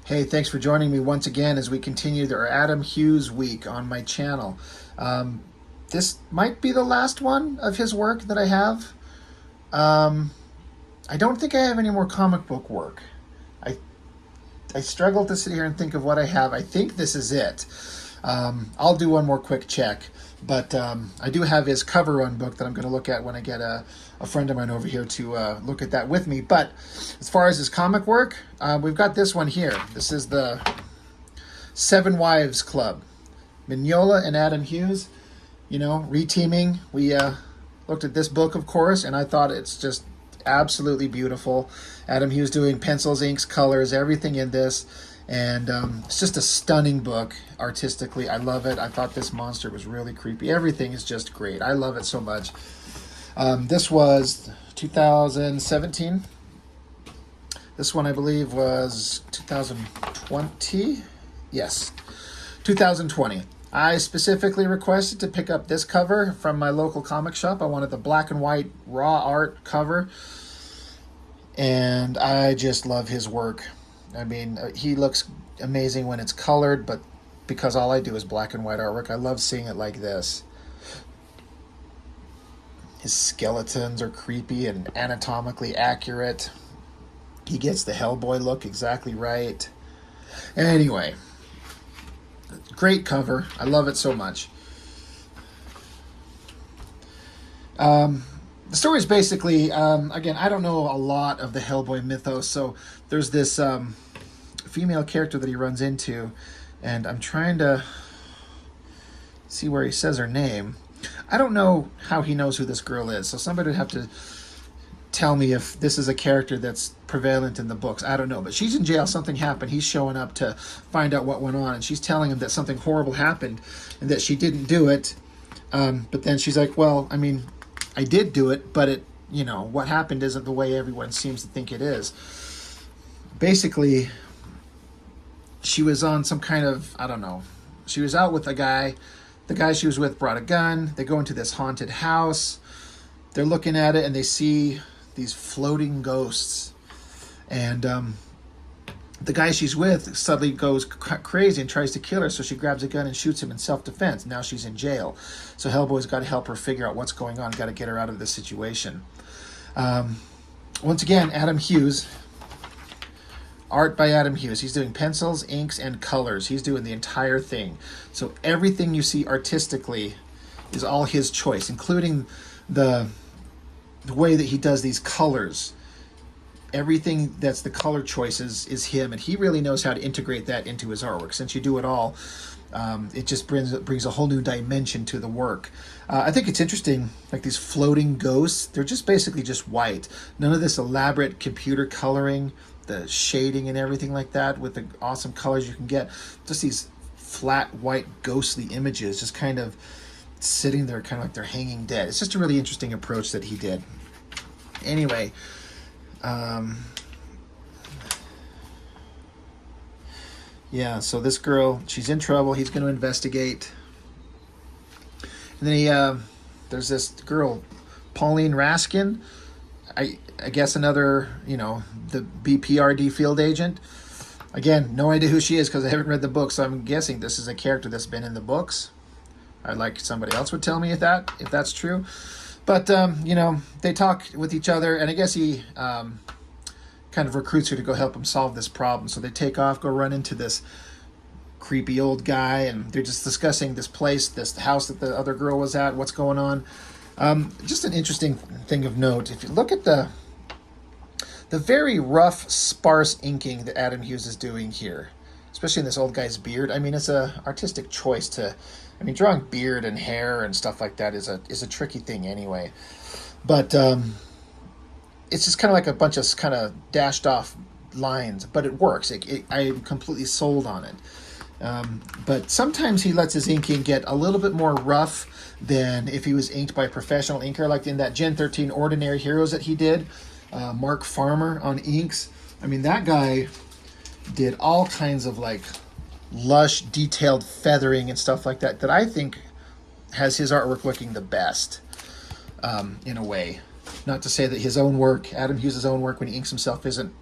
Hey, thanks for joining me once again as we continue our Adam Hughes week on my channel. Um, this might be the last one of his work that I have. Um, I don't think I have any more comic book work. I I struggle to sit here and think of what I have. I think this is it. I'll do one more quick check, but I do have his cover run book that I'm going to look at when I get a friend of mine over here to look at that with me. But as far as his comic work, we've got this one here. This is the Seven Wives Club. Mignola and Adam Hughes, reteaming. We looked at this book, of course, and I thought it's just absolutely beautiful. Adam Hughes doing pencils, inks, colors, everything in this. And it's just a stunning book artistically. I love it. I thought this monster was really creepy. Everything is just great. I love it so much. This was 2017. This one, I believe, was 2020. Yes, 2020. I specifically requested to pick up this cover from my local comic shop. I wanted the black and white raw art cover. And I just love his work. I mean, he looks amazing when it's colored, but because all I do is black and white artwork, I love seeing it like this. His skeletons are creepy and anatomically accurate. He gets the Hellboy look exactly right. Anyway, great cover. I love it so much. The story is basically, again, I don't know a lot of the Hellboy mythos, so there's this female character that he runs into, and I'm trying to see where he says her name. I don't know how he knows who this girl is, so somebody would have to tell me if this is a character that's prevalent in the books. I don't know, but she's in jail. Something happened. He's showing up to find out what went on, and she's telling him that something horrible happened and that she didn't do it. But then she's like, well, I mean, I did do it, but what happened isn't the way everyone seems to think it is. Basically, she was on some kind of, I don't know. She was out with a guy. The guy she was with brought a gun. They go into this haunted house. They're looking at it, and they see these floating ghosts. And the guy she's with suddenly goes crazy and tries to kill her, so she grabs a gun and shoots him in self-defense. Now she's in jail. So Hellboy's got to help her figure out what's going on, got to get her out of this situation. Once again, Adam Hughes. Art by Adam Hughes. He's doing pencils, inks, and colors. He's doing the entire thing. So everything you see artistically is all his choice, including the way that he does these colors. Everything that's the color choices is him, and he really knows how to integrate that into his artwork. Since you do it all, it just brings a whole new dimension to the work. I think it's interesting, like these floating ghosts, they're just basically just white. None of this elaborate computer coloring, the shading and everything like that with the awesome colors you can get. Just these flat white ghostly images just kind of sitting there kind of like they're hanging dead. It's just a really interesting approach that he did. Anyway, yeah, so this girl, she's in trouble. He's going to investigate. And then there's this girl, Pauline Raskin. I guess another, the BPRD field agent. Again, no idea who she is because I haven't read the book, so I'm guessing this is a character that's been in the books. I'd like somebody else would tell me if that's true. But, they talk with each other, and I guess he kind of recruits her to go help him solve this problem. So they take off, go run into this creepy old guy, and they're just discussing this place, this house that the other girl was at, what's going on. Just an interesting thing of note. If you look at the very rough, sparse inking that Adam Hughes is doing here, especially in this old guy's beard. I mean, it's an artistic choice drawing beard and hair and stuff like that is a tricky thing anyway. But it's just kind of like a bunch of kind of dashed off lines, but it works. I'm completely sold on it. But sometimes he lets his inking get a little bit more rough than if he was inked by a professional inker, like in that Gen 13 Ordinary Heroes that he did. Mark Farmer on inks. I mean, that guy did all kinds of like lush, detailed feathering and stuff like that I think has his artwork looking the best, in a way. Not to say that his own work, Adam Hughes' own work when he inks himself, isn't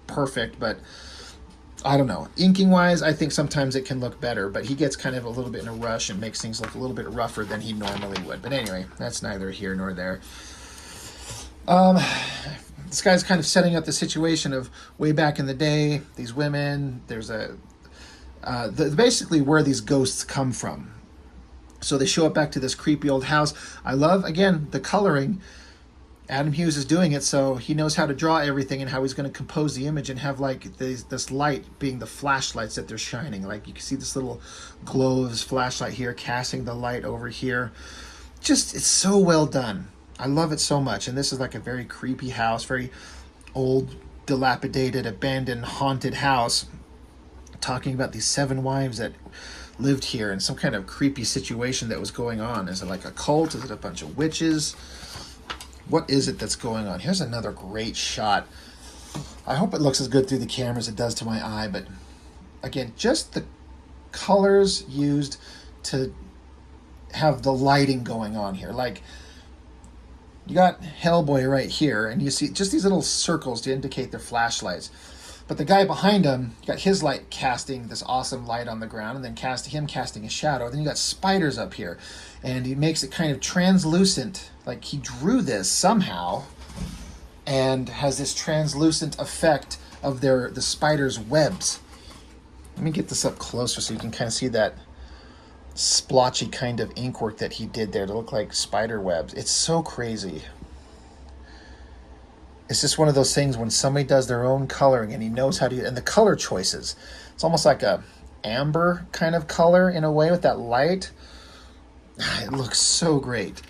perfect, but I don't know. Inking wise, I think sometimes it can look better, but he gets kind of a little bit in a rush and makes things look a little bit rougher than he normally would. But anyway, that's neither here nor there. This guy's kind of setting up the situation of way back in the day, these women, there's basically where these ghosts come from. So they show up back to this creepy old house. I love, again, the coloring. Adam Hughes is doing it, so he knows how to draw everything and how he's going to compose the image and have like this light being the flashlights that they're shining. Like you can see this little glow of his flashlight here, casting the light over here. Just, it's so well done. I love it so much. And this is like a very creepy house, very old, dilapidated, abandoned, haunted house. Talking about these 7 wives that lived here and some kind of creepy situation that was going on. Is it like a cult? Is it a bunch of witches? What is it that's going on? Here's another great shot. I hope it looks as good through the camera as it does to my eye, but again, just the colors used to have the lighting going on here. Like, you got Hellboy right here, and you see just these little circles to indicate their flashlights. But the guy behind him got his light casting this awesome light on the ground, and then casting a shadow. Then you got spiders up here, and he makes it kind of translucent. Like he drew this somehow, and has this translucent effect of the spiders' webs. Let me get this up closer so you can kind of see that splotchy kind of ink work that he did there to look like spider webs. It's so crazy. It's just one of those things when somebody does their own coloring and he knows how to, and the color choices. It's almost like a amber kind of color in a way with that light. It looks so great.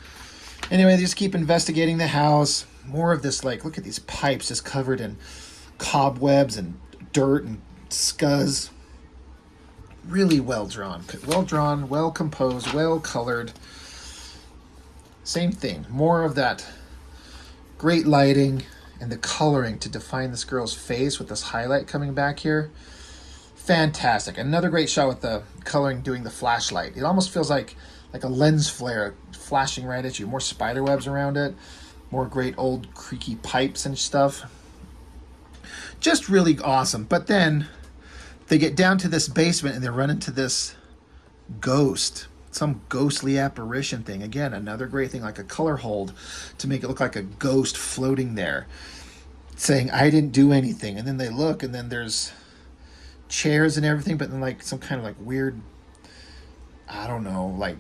Anyway, they just keep investigating the house. More of this, like, look at these pipes just covered in cobwebs and dirt and scuzz. Really well drawn. Well drawn, well composed, well colored. Same thing. More of that great lighting and the coloring to define this girl's face with this highlight coming back here. Fantastic. Another great shot with the coloring doing the flashlight. It almost feels like a lens flare flashing right at you. More spider webs around it. More great old creaky pipes and stuff. Just really awesome. But then they get down to this basement and they run into this ghost. Some ghostly apparition thing. Again, another great thing, like a color hold to make it look like a ghost floating there saying, I didn't do anything. And then they look and then there's chairs and everything, but then like some kind of like weird, I don't know, like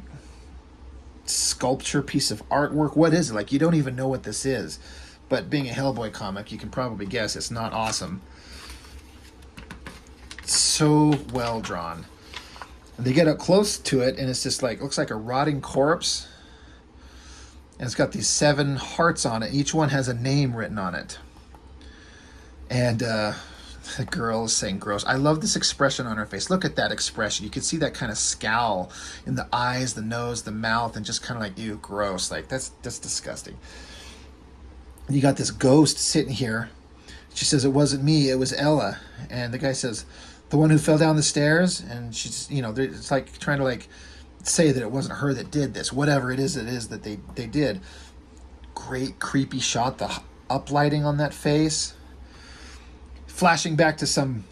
sculpture piece of artwork. What is it? Like you don't even know what this is. But being a Hellboy comic, you can probably guess it's not awesome. So well drawn. And they get up close to it, and it's just like, looks like a rotting corpse. And it's got these 7 hearts on it. Each one has a name written on it. And the girl is saying gross. I love this expression on her face. Look at that expression. You can see that kind of scowl in the eyes, the nose, the mouth, and just kind of like, ew, gross. Like, that's disgusting. You got this ghost sitting here. She says, it wasn't me, it was Ella. And the guy says, the one who fell down the stairs. And she's, you know, it's like trying to like say that it wasn't her that did this. Whatever it is that they did. Great creepy shot. The uplighting on that face. Flashing back to some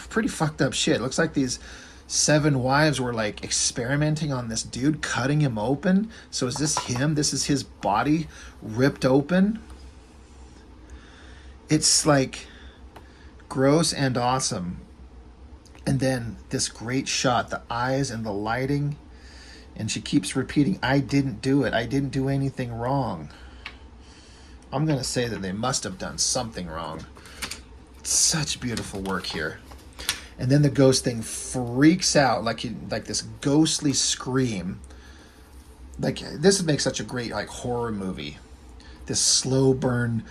pretty fucked up shit. Looks like these 7 wives were like experimenting on this dude, cutting him open. So is this him? This is his body ripped open. It's like gross and awesome. And then this great shot, the eyes and the lighting. And she keeps repeating, I didn't do it. I didn't do anything wrong. I'm going to say that they must have done something wrong. Such beautiful work here. And then the ghost thing freaks out like this ghostly scream. Like, this makes such a great like horror movie. This slow burn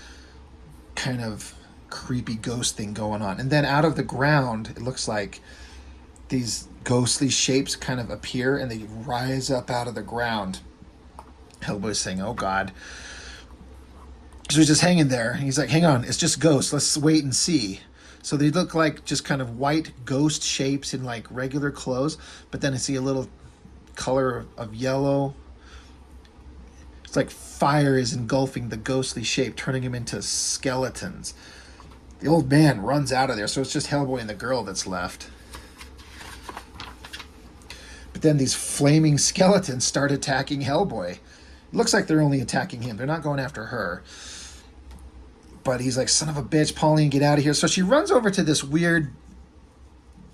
kind of creepy ghost thing going on. And then out of the ground, it looks like these ghostly shapes kind of appear and they rise up out of the ground. Hellboy's saying, oh God. So he's just hanging there. He's like, hang on, it's just ghosts. Let's wait and see. So they look like just kind of white ghost shapes in like regular clothes. But then I see a little color of yellow. It's like fire is engulfing the ghostly shape, turning them into skeletons. The old man runs out of there, so it's just Hellboy and the girl that's left. But then these flaming skeletons start attacking Hellboy. It looks like they're only attacking him. They're not going after her. But he's like, son of a bitch, Pauline, get out of here. So she runs over to this weird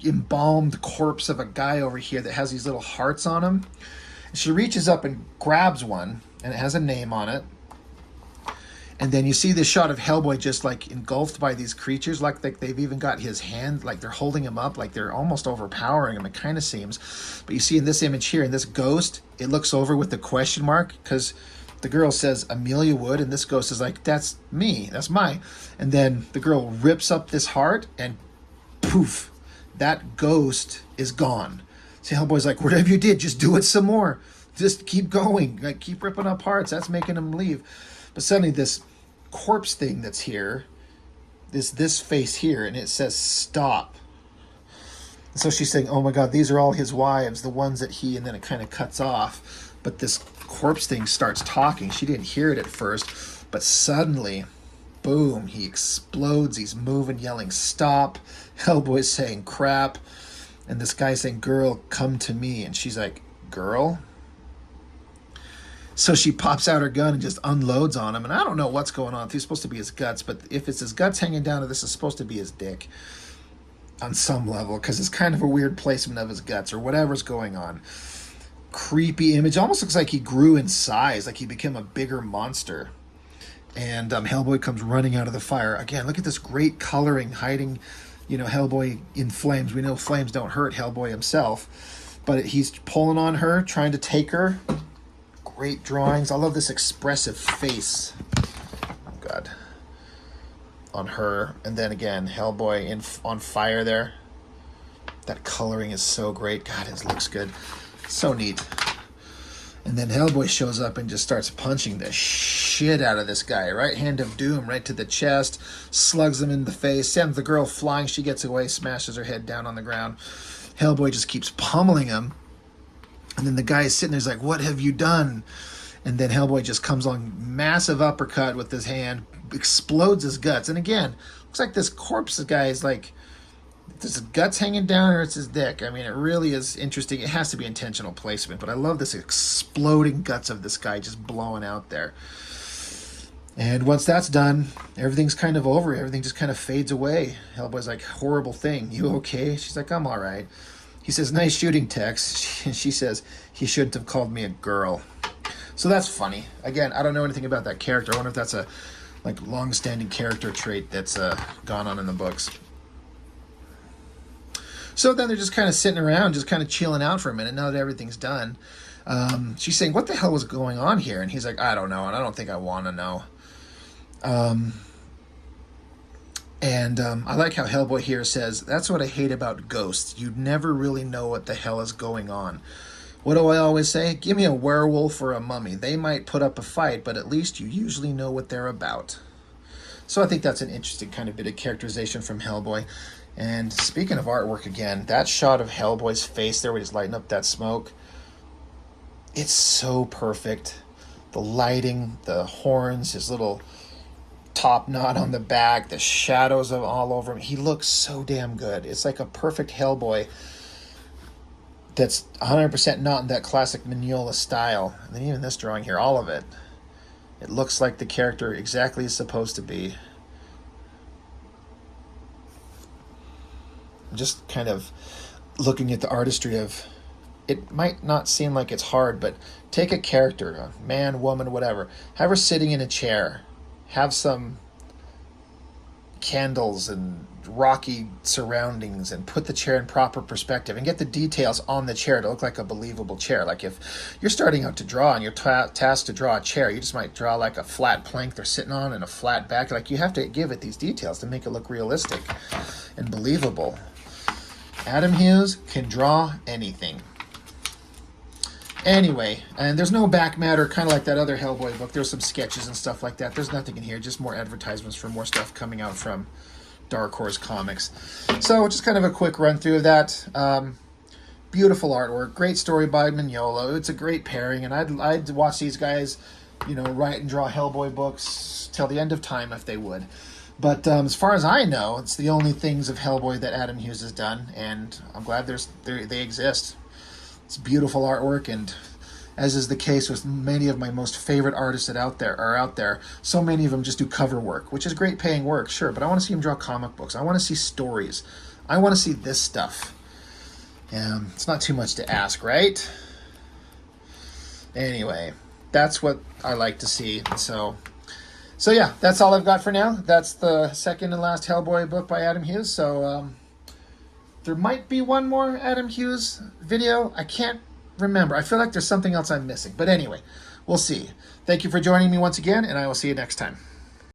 embalmed corpse of a guy over here that has these little hearts on him. She reaches up and grabs one, and it has a name on it. And then you see this shot of Hellboy just like engulfed by these creatures, like they've even got his hand, like they're holding him up, like they're almost overpowering him, it kind of seems. But you see in this image here, in this ghost, it looks over with the question mark, because the girl says Amelia Wood, and this ghost is like, that's me, that's mine. And then the girl rips up this heart, and poof, that ghost is gone. So Hellboy's like, whatever you did, just do it some more. Just keep going. Like, keep ripping up hearts. That's making him leave. But suddenly this corpse thing that's here, this face here, and it says stop. And so she's saying, oh my God, these are all his wives, the ones that he, and then it kind of cuts off. But this corpse thing starts talking. She didn't hear it at first, but suddenly, boom, he explodes. He's moving, yelling, stop. Hellboy's saying crap. And this guy's saying, girl, come to me. And she's like, girl? So she pops out her gun and just unloads on him. And I don't know what's going on. It's supposed to be his guts, but if it's his guts hanging down, this is supposed to be his dick on some level, because it's kind of a weird placement of his guts or whatever's going on. Creepy image. Almost looks like he grew in size, like he became a bigger monster. And Hellboy comes running out of the fire. Again, look at this great coloring hiding, Hellboy in flames. We know flames don't hurt Hellboy himself, but he's pulling on her, trying to take her. Great drawings. I love this expressive face. Oh, God. On her. And then again, Hellboy on fire there. That coloring is so great. God, it looks good. So neat. And then Hellboy shows up and just starts punching the shit out of this guy. Right hand of doom right to the chest. Slugs him in the face. Sends the girl flying. She gets away. Smashes her head down on the ground. Hellboy just keeps pummeling him. And then the guy is sitting there, he's like, what have you done? And then Hellboy just comes on, massive uppercut with his hand, explodes his guts. And again, looks like this corpse guy is like, is his guts hanging down or it's his dick? I mean, it really is interesting. It has to be intentional placement, but I love this exploding guts of this guy just blowing out there. And once that's done, everything's kind of over. Everything just kind of fades away. Hellboy's like, horrible thing. You okay? She's like, I'm all right. He says, nice shooting, Tex. And she says, he shouldn't have called me a girl. So that's funny. Again, I don't know anything about that character. I wonder if that's a long-standing character trait that's gone on in the books. So then they're just kind of sitting around, just kind of chilling out for a minute now that everything's done. She's saying, what the hell was going on here? And he's like, I don't know, and I don't think I want to know. I like how Hellboy here says, that's what I hate about ghosts. You never really know what the hell is going on. What do I always say? Give me a werewolf or a mummy. They might put up a fight, but at least you usually know what they're about. So I think that's an interesting kind of bit of characterization from Hellboy. And speaking of artwork again, that shot of Hellboy's face there where he's lighting up that smoke, it's so perfect. The lighting, the horns, his little top knot on the back, the shadows of all over him. He looks so damn good. It's like a perfect Hellboy that's 100% not in that classic Mignola style. And then even this drawing here, all of it. It looks like the character exactly is supposed to be. I'm just kind of looking at the artistry of, it might not seem like it's hard, but take a character, a man, woman, whatever, have her sitting in a chair, have some candles and rocky surroundings and put the chair in proper perspective and get the details on the chair to look like a believable chair. Like if you're starting out to draw and you're tasked to draw a chair, you just might draw like a flat plank they're sitting on and a flat back. Like you have to give it these details to make it look realistic and believable. Adam Hughes can draw anything. Anyway, and there's no back matter, kind of like that other Hellboy book. There's some sketches and stuff like that. There's nothing in here, just more advertisements for more stuff coming out from Dark Horse Comics. So just kind of a quick run through of that. Beautiful artwork, great story by Mignola. It's a great pairing, and I'd watch these guys, write and draw Hellboy books till the end of time if they would. But as far as I know, it's the only things of Hellboy that Adam Hughes has done, and I'm glad they exist. It's beautiful artwork, and as is the case with many of my most favorite artists that are out there, so many of them just do cover work, which is great paying work, sure, but I want to see them draw comic books. I want to see stories. I want to see this stuff. It's not too much to ask, right? Anyway, that's what I like to see. So yeah, that's all I've got for now. That's the second and last Hellboy book by Adam Hughes. So there might be one more Adam Hughes video. I can't remember. I feel like there's something else I'm missing. But anyway, we'll see. Thank you for joining me once again, and I will see you next time.